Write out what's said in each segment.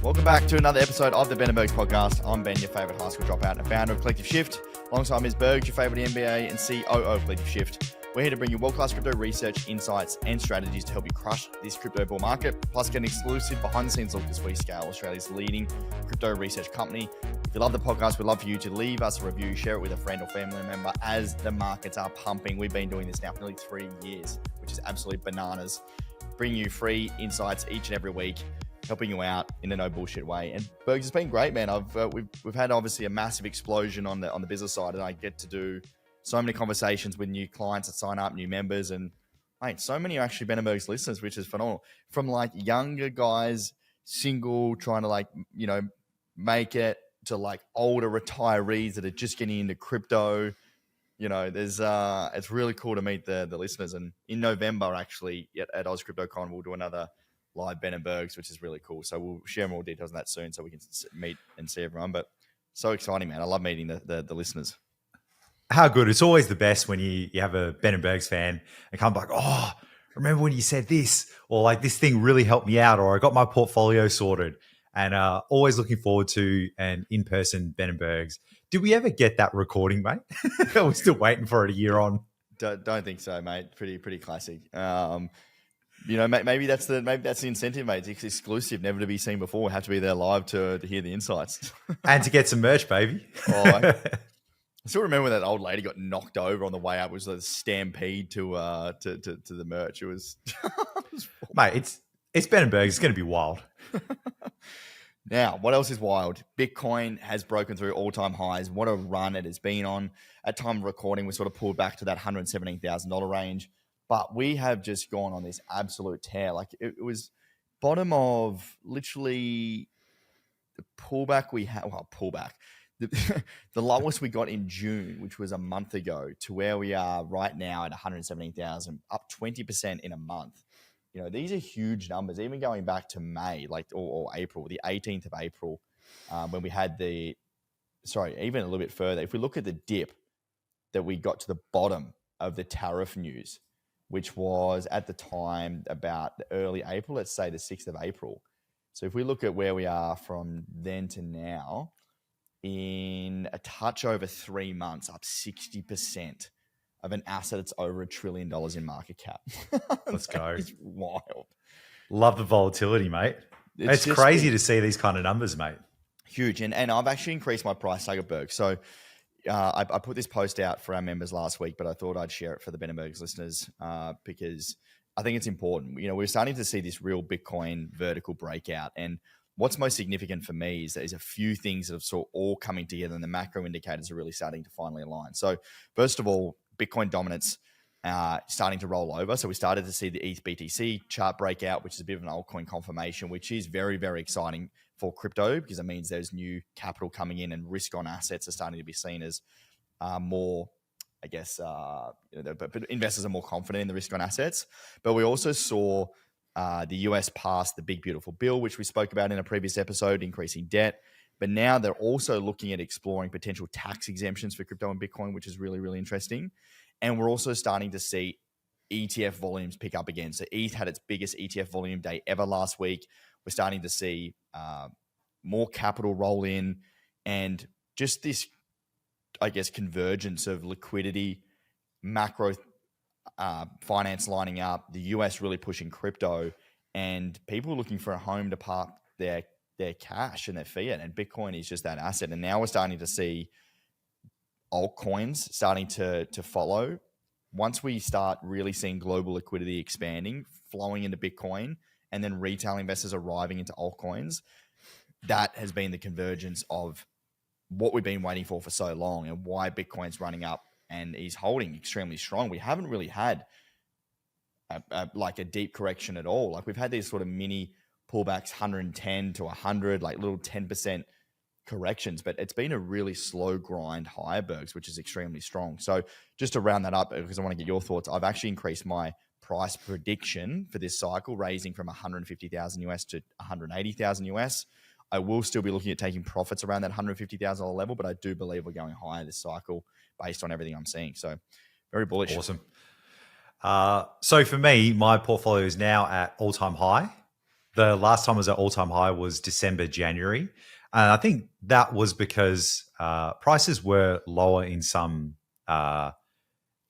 Welcome back to another episode of the Ben and Bergs podcast. I'm Ben, your favourite high school dropout and founder of Collective Shift. Alongside Ms. Bergs, your favourite MBA and COO of Collective Shift. We're here to bring you world-class crypto research, insights, and strategies to help you crush this crypto bull market, plus get an exclusive behind-the-scenes look as we scale Australia's leading crypto research company. If you love the podcast, we'd love for you to leave us a review, share it with a friend or family member as the markets are pumping. We've been doing this now for nearly 3 years, which is absolutely bananas. Bringing you free insights each and every week, helping you out in a no bullshit way. And Bergs, it's been great, man. We've had obviously a massive explosion on the business side, and I get to do so many conversations with new clients that sign up, new members, and mate, so many are actually Ben and Bergs listeners, which is phenomenal. From like younger guys, single, trying to make it, to like older retirees that are just getting into crypto. There's it's really cool to meet the listeners. And in November, actually, at Oz CryptoCon, we'll do another live Ben and Bergs, which is really cool. So we'll share more details on that soon so we can meet and see everyone. But so exciting, man. I love meeting the listeners. How good. It's always the best when you have a Ben and Bergs fan and come back, oh, remember when you said this? Or like this thing really helped me out, or I got my portfolio sorted. And always looking forward to an in-person Ben and Bergs. Did we ever get that recording, mate? We're still waiting for it a year on. Don't think so, mate. Pretty classic. Maybe that's the incentive, mate. It's exclusive, never to be seen before. We have to be there live to hear the insights and to get some merch, baby. I still remember when that old lady got knocked over on the way up. It was a stampede to the merch. It was, mate. It's Ben and Bergs. It's going to be wild. Now, what else is wild? Bitcoin has broken through all-time highs. What a run it has been on. At time of recording, we sort of pulled back to that $117,000 range. But we have just gone on this absolute tear. Like it was bottom of literally the pullback we had. Well, pullback. The lowest we got in June, which was a month ago, to where we are right now at 117,000, up 20% in a month. These are huge numbers. Even going back to May, or April, the 18th of April, when we had even a little bit further. If we look at the dip that we got to the bottom of the tariff news, which was at the time about early April, let's say the 6th of April. So if we look at where we are from then to now, in a touch over 3 months, up 60% of an asset that's over $1 trillion in market cap. Let's go. It's wild. Love the volatility, mate. It's crazy to see these kind of numbers, mate. Huge. And I've actually increased my price tag at Berg. So I put this post out for our members last week, but I thought I'd share it for the Ben and Bergs listeners because I think it's important. We're starting to see this real Bitcoin vertical breakout. And what's most significant for me is there's a few things that have sort of all coming together, and the macro indicators are really starting to finally align. So first of all, Bitcoin dominance starting to roll over. So we started to see the ETH BTC chart breakout, which is a bit of an altcoin confirmation, which is very, very exciting for crypto because it means there's new capital coming in and risk on assets are starting to be seen as more, I guess, but investors are more confident in the risk on assets. But we also saw the US pass the big, beautiful bill, which we spoke about in a previous episode, increasing debt. But now they're also looking at exploring potential tax exemptions for crypto and Bitcoin, which is really, really interesting. And we're also starting to see ETF volumes pick up again. So ETH had its biggest ETF volume day ever last week. We're starting to see more capital roll in, and just this, I guess, convergence of liquidity, macro finance lining up, the US really pushing crypto, and people looking for a home to park their cash and their fiat, and Bitcoin is just that asset. And now we're starting to see altcoins starting to follow. Once we start really seeing global liquidity expanding, flowing into Bitcoin, and then retail investors arriving into altcoins, that has been the convergence of what we've been waiting for so long, and why Bitcoin's running up and is holding extremely strong. We haven't really had a deep correction at all. Like we've had these sort of mini pullbacks, 110 to 100, like little 10% corrections, but it's been a really slow grind higher, Bergs, which is extremely strong. So just to round that up, because I want to get your thoughts, I've actually increased my price prediction for this cycle, raising from 150,000 US to 180,000 US. I will still be looking at taking profits around that $150,000 level, but I do believe we're going higher this cycle based on everything I'm seeing. So very bullish. Awesome. So for me, my portfolio is now at all-time high. The last time it was at all-time high was December, January. And I think that was because prices were lower in some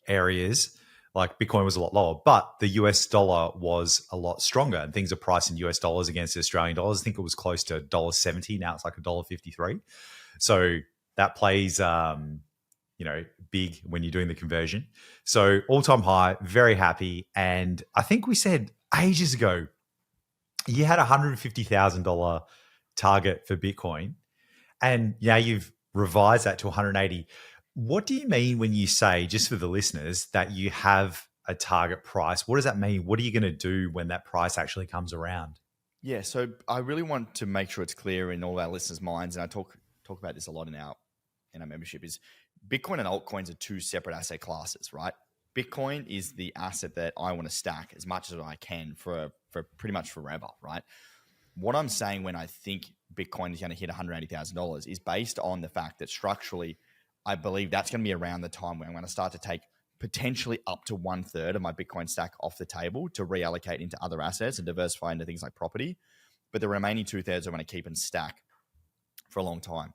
areas. Like Bitcoin was a lot lower, but the US dollar was a lot stronger, and things are priced in US dollars against Australian dollars. I think it was close to $1.70. Now it's like $1.53. So that plays, big when you're doing the conversion. So all-time high, very happy. And I think we said ages ago, you had $150,000 target for Bitcoin, and now you've revised that to 180. What do you mean when you say, just for the listeners, that you have a target price? What does that mean? What are you going to do when that price actually comes around? Yeah, so I really want to make sure it's clear in all our listeners' minds, and I talk about this a lot in our membership, is Bitcoin and altcoins are two separate asset classes, right? Bitcoin is the asset that I want to stack as much as I can for pretty much forever, right? What I'm saying when I think Bitcoin is going to hit $180,000 is based on the fact that structurally, I believe that's going to be around the time where I'm going to start to take potentially up to 1/3 of my Bitcoin stack off the table to reallocate into other assets and diversify into things like property. But the remaining 2/3 I want to keep and stack for a long time.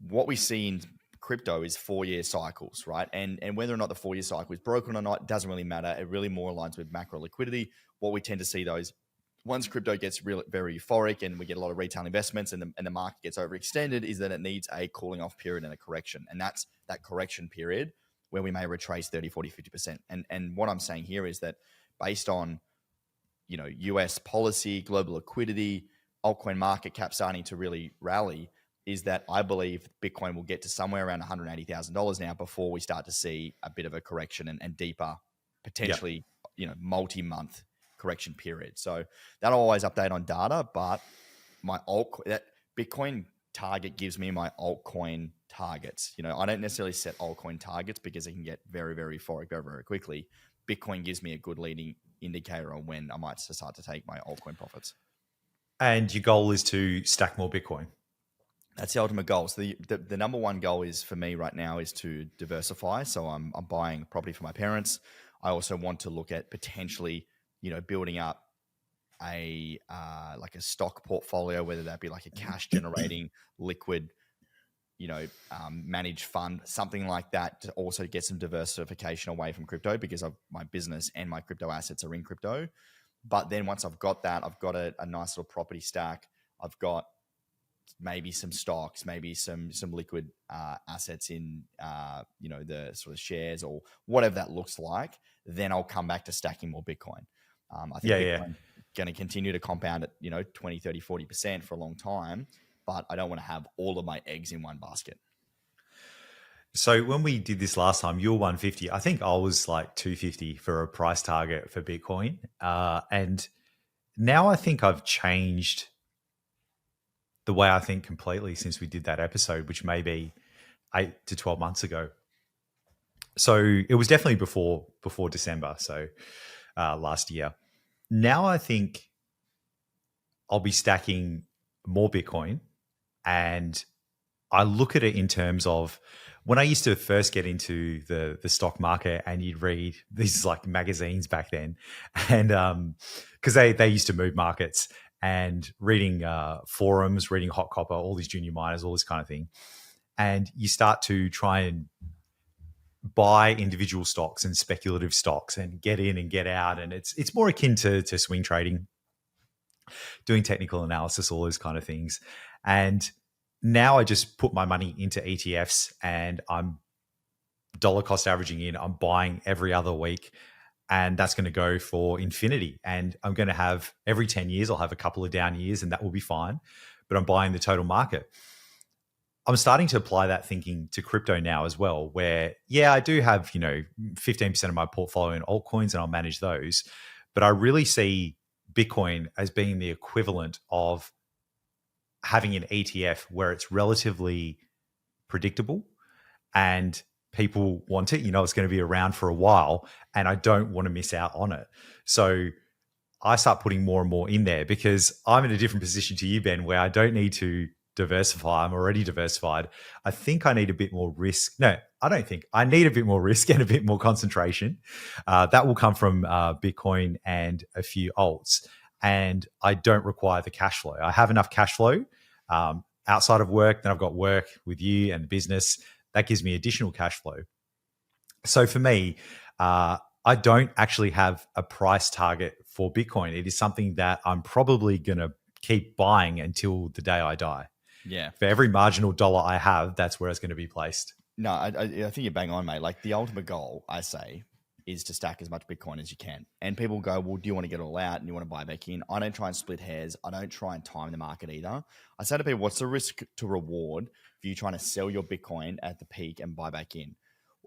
What we see in crypto is 4-year cycles, right? And whether or not the 4-year cycle is broken or not doesn't really matter. It really more aligns with macro liquidity. What we tend to see, though, is once crypto gets very euphoric and we get a lot of retail investments and the market gets overextended, is that it needs a cooling off period and a correction. And that's that correction period where we may retrace 30, 40, 50%. And what I'm saying here is that based on, US policy, global liquidity, altcoin market cap starting to really rally, is that I believe Bitcoin will get to somewhere around $180,000 now before we start to see a bit of a correction and deeper, potentially, multi-month correction period. So that'll always update on data, but that Bitcoin target gives me my altcoin targets. I don't necessarily set altcoin targets because it can get very, very euphoric very, very quickly. Bitcoin gives me a good leading indicator on when I might start to take my altcoin profits. And your goal is to stack more Bitcoin. That's the ultimate goal. So the number one goal is for me right now is to diversify. So I'm buying property for my parents. I also want to look at potentially, building up a like a stock portfolio, whether that be like a cash generating liquid, managed fund, something like that, to also get some diversification away from crypto, because of my business and my crypto assets are in crypto. But then once I've got that, I've got a nice little property stack. I've got maybe some stocks, maybe some liquid assets in the sort of shares or whatever that looks like. Then I'll come back to stacking more Bitcoin. I think Bitcoin going to continue to compound at 20, 30, 40% for a long time, but I don't want to have all of my eggs in one basket. So when we did this last time, you were 150. I think I was like 250 for a price target for Bitcoin. And now I think I've changed the way I think completely since we did that episode, which may be 8 to 12 months ago. So it was definitely before December, so last year. Now I think I'll be stacking more Bitcoin, and I look at it in terms of when I used to first get into the stock market, and you'd read these like magazines back then, and because they used to move markets, and reading forums, reading Hot Copper, all these junior miners, all this kind of thing, and you start to try and buy individual stocks and speculative stocks and get in and get out, and it's more akin to swing trading, doing technical analysis, all those kind of things. And now I just put my money into ETFs, and I'm dollar cost averaging in. I'm buying every other week, and that's going to go for infinity. And I'm going to have every 10 years, I'll have a couple of down years, and that will be fine. But I'm buying the total market. I'm starting to apply that thinking to crypto now as well, where, I do have, 15% of my portfolio in altcoins, and I'll manage those. But I really see Bitcoin as being the equivalent of having an ETF where it's relatively predictable and people want it. It's going to be around for a while, and I don't want to miss out on it. So I start putting more and more in there, because I'm in a different position to you, Ben, where I don't need to diversify. I'm already diversified. I think I need a bit more risk. No, I don't think. I need a bit more risk and a bit more concentration. That will come from Bitcoin and a few alts. and I don't require the cash flow. I have enough cash flow outside of work. Then I've got work with you and business. That gives me additional cash flow. So for me, I don't actually have a price target for Bitcoin. It is something that I'm probably going to keep buying until the day I die. Yeah. For every marginal dollar I have, that's where it's going to be placed. No, I think you're bang on, mate. Like the ultimate goal, I say, is to stack as much Bitcoin as you can. And people go, well, do you want to get it all out and you want to buy back in? I don't try and split hairs. I don't try and time the market either. I say to people, what's the risk to reward for you trying to sell your Bitcoin at the peak and buy back in?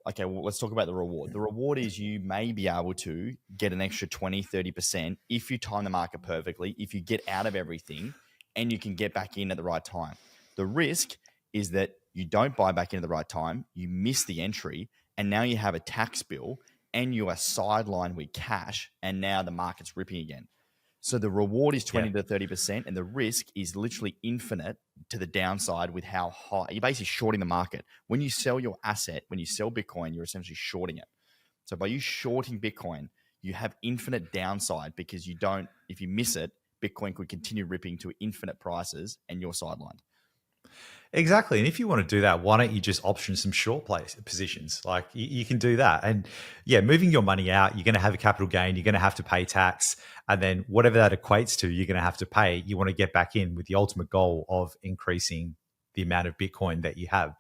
Okay, well, let's talk about the reward. The reward is you may be able to get an extra 20, 30% if you time the market perfectly, if you get out of everything and you can get back in at the right time. The risk is that you don't buy back in at the right time, you miss the entry, and now you have a tax bill and you are sidelined with cash, and now the market's ripping again. So the reward is 20 to 30%, and the risk is literally infinite to the downside with how high. You're basically shorting the market. When you sell your asset, when you sell Bitcoin, you're essentially shorting it. So by you shorting Bitcoin, you have infinite downside because you don't, if you miss it, Bitcoin could continue ripping to infinite prices and you're sidelined. Exactly. And if you want to do that, why don't you just option some short place positions? Like you can do that. And yeah, moving your money out, you're going to have a capital gain, you're going to have to pay tax. And then whatever that equates to, you're going to have to pay. You want to get back in with the ultimate goal of increasing the amount of Bitcoin that you have.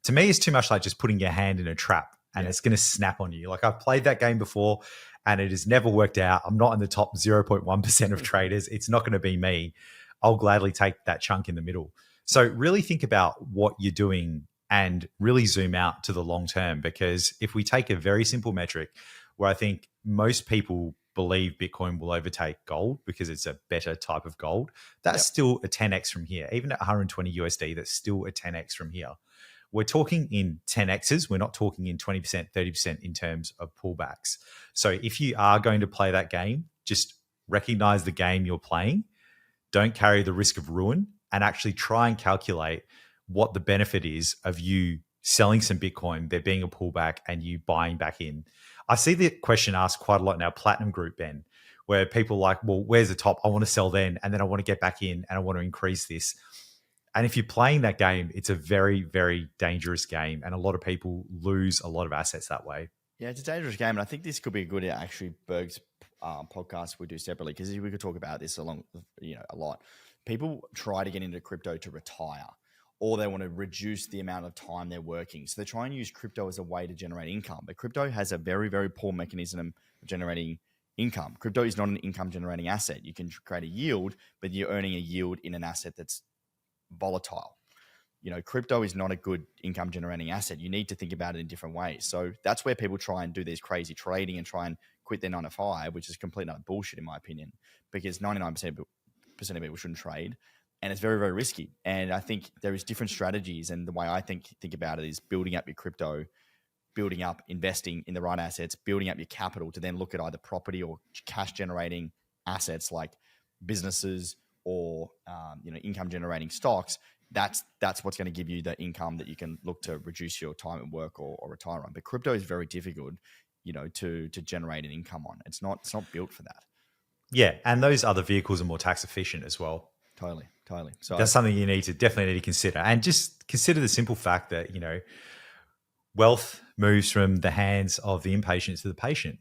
To me, it's too much like just putting your hand in a trap and it's going to snap on you. Like I've played that game before and it has never worked out. I'm not in the top 0.1% of traders. It's not going to be me. I'll gladly take that chunk in the middle. So really think about what you're doing and really zoom out to the long term, because if we take a very simple metric where I think most people believe Bitcoin will overtake gold because it's a better type of gold, that's still a 10x from here. Even at 120 USD, that's still a 10x from here. We're talking in 10x's. We're not talking in 20%, 30% in terms of pullbacks. So if you are going to play that game, just recognize the game you're playing. Don't carry the risk of ruin, and actually try and calculate what the benefit is of you selling some Bitcoin, there being a pullback, and you buying back in. I see the question asked quite a lot in our Platinum group, Ben, where people are like, well, where's the top? I want to sell then, and then I want to get back in, and I want to increase this. And if you're playing that game, it's a very, very dangerous game, and a lot of people lose a lot of assets that way. Yeah, it's a dangerous game, and I think this could be a good, actually, Berg's podcast we do separately, because we could talk about this a lot. People try to get into crypto to retire, or they want to reduce the amount of time they're working. So they try and use crypto as a way to generate income. But crypto has a very, very poor mechanism of generating income. Crypto is not an income generating asset. You can create a yield, but you're earning a yield in an asset that's volatile. Crypto is not a good income generating asset. You need to think about it in different ways. So that's where people try and do these crazy trading and try and quit their 9 to 5, which is complete utter bullshit in my opinion, because 99% of people shouldn't trade, and it's very, very risky. And I think there is different strategies, and the way I think about it is building up your crypto, building up, investing in the right assets, building up your capital to then look at either property or cash generating assets like businesses or income generating stocks. That's what's going to give you the income that you can look to reduce your time at work or retire on. But crypto is very difficult, to generate an income on. It's not built for that. Yeah, and those other vehicles are more tax efficient as well. Totally. So that's something you definitely need to consider. And just consider the simple fact that, wealth moves from the hands of the impatient to the patient.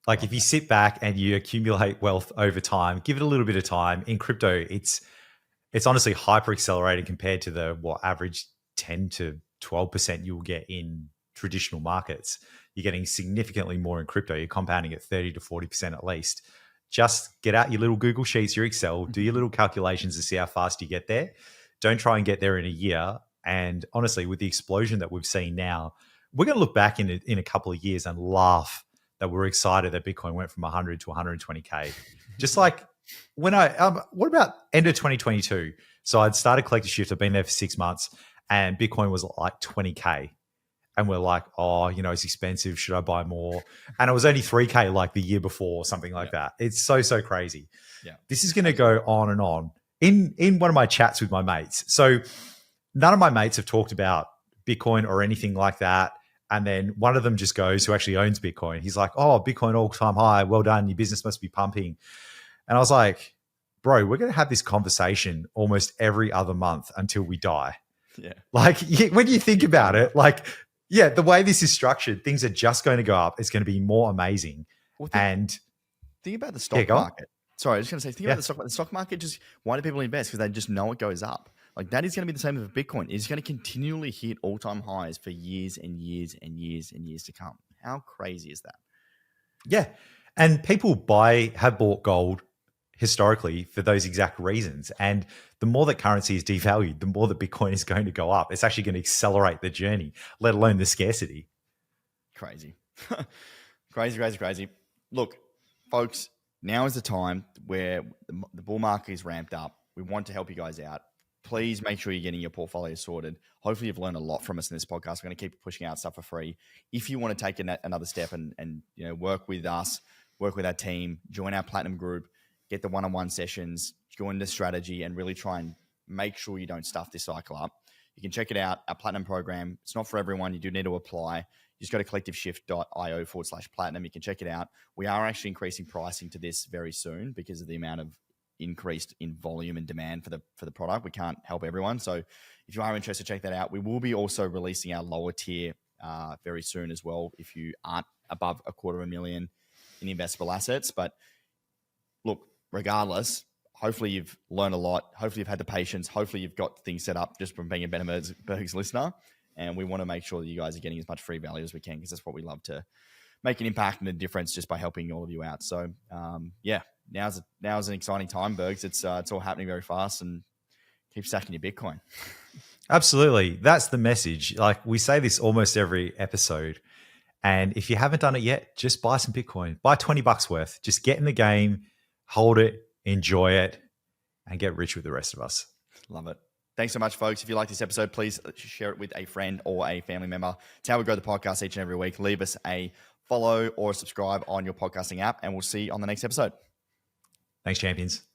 Like if you sit back and you accumulate wealth over time, give it a little bit of time. In crypto, it's honestly hyper accelerated compared to the average 10 to 12% you'll get in traditional markets. You're getting significantly more in crypto. You're compounding at 30 to 40% at least. Just get out your little Google Sheets, your Excel, do your little calculations to see how fast you get there. Don't try and get there in a year. And honestly, with the explosion that we've seen now, we're going to look back in a couple of years and laugh that we're excited that Bitcoin went from 100 to 120K. Just like when what about end of 2022? So I'd started Collector Shift. I've been there for 6 months and Bitcoin was like 20K. And we're like, it's expensive. Should I buy more? And it was only 3K like the year before or something like that. It's so crazy. Yeah. This is going to go on and on. In one of my chats with my mates. So none of my mates have talked about Bitcoin or anything like that. And then one of them just goes, who actually owns Bitcoin. He's like, oh, Bitcoin all-time high. Well done. Your business must be pumping. And I was like, bro, we're going to have this conversation almost every other month until we die. Yeah. Like when you think about it, like, yeah, the way this is structured, things are just going to go up. It's going to be more amazing. Well, think about the stock market. Sorry, I was just going to say, think about the stock market. The stock market, just why do people invest? Because they just know it goes up. Like that is going to be the same with Bitcoin. It's going to continually hit all-time highs for years and years and years and years to come. How crazy is that? Yeah. And people have bought gold historically for those exact reasons. And the more that currency is devalued, the more that Bitcoin is going to go up. It's actually going to accelerate the journey, let alone the scarcity. Crazy. Crazy. Look, folks, now is the time where the bull market is ramped up. We want to help you guys out. Please make sure you're getting your portfolio sorted. Hopefully you've learned a lot from us in this podcast. We're going to keep pushing out stuff for free. If you want to take another step and work with us, work with our team, join our platinum group, get the one-on-one sessions, join the strategy, and really try and make sure you don't stuff this cycle up, you can check it out. Our platinum program, it's not for everyone. You do need to apply. You just go to collectiveshift.io/platinum. You can check it out. We are actually increasing pricing to this very soon because of the amount of increased in volume and demand for the product. We can't help everyone. So if you are interested, check that out. We will be also releasing our lower tier very soon as well if you aren't above $250,000 in investable assets. But look, regardless, hopefully you've learned a lot. Hopefully you've had the patience. Hopefully you've got things set up just from being a Benenberg's listener. And we want to make sure that you guys are getting as much free value as we can because that's what we love, to make an impact and a difference just by helping all of you out. So now's an exciting time, Bergs. It's all happening very fast, and keep stacking your Bitcoin. Absolutely. That's the message. Like we say this almost every episode. And if you haven't done it yet, just buy some Bitcoin. Buy $20 worth. Just get in the game, hold it, enjoy it, and get rich with the rest of us. Love it. Thanks so much, folks. If you like this episode, please share it with a friend or a family member. It's how we grow the podcast each and every week. Leave us a follow or subscribe on your podcasting app, and we'll see you on the next episode. Thanks, champions.